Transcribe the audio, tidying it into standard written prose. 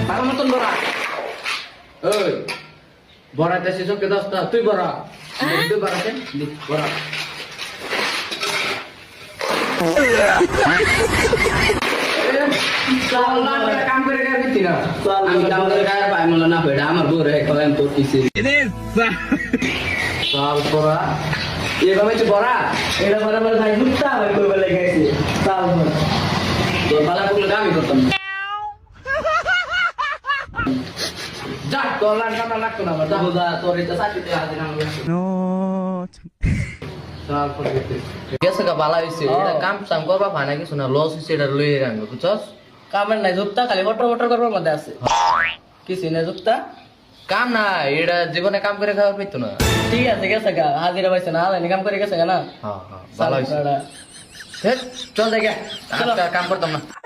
ভালো মতন বড়া ওই বড়াতে শিশুকে 10টা তুই বড়া তুই বড়াতে বড়া কাম করে গেছি না আমি কাম করে গায়ে পাই মনে না পেড়া আমার বউ রে কলেন তো কিসে সাল বড়া এভাবে তো বড়া এটা বড়া বড়া ভাই মুক্তা ভাই কই বলে গেছে সাল বড়া তো বালা বলে আমি করতাম যা তোর লাগা লাগতো না যা বুদা তোর এটা সাথে হাজির আমি নো সাল পড়ে গেছে কা বালা হইছে এটা কাম সাম করবা ফানা কিছু না লস হইছে এটা লইয়ে রাখবো বুঝছস কামের নাই যুক্তা খালি বটর বটর করবার মধ্যে আছে কিছু না যুক্তা কাম না এটা জীবনে কাম করে খাওয়ার পাইতো না ঠিক আছে গেছে গা হাজিরা পাইছে না আলানি কাম করে গেছে গা না হ্যাঁ হ্যাঁ ভালো হইছে চল দেখে কাম করতাম না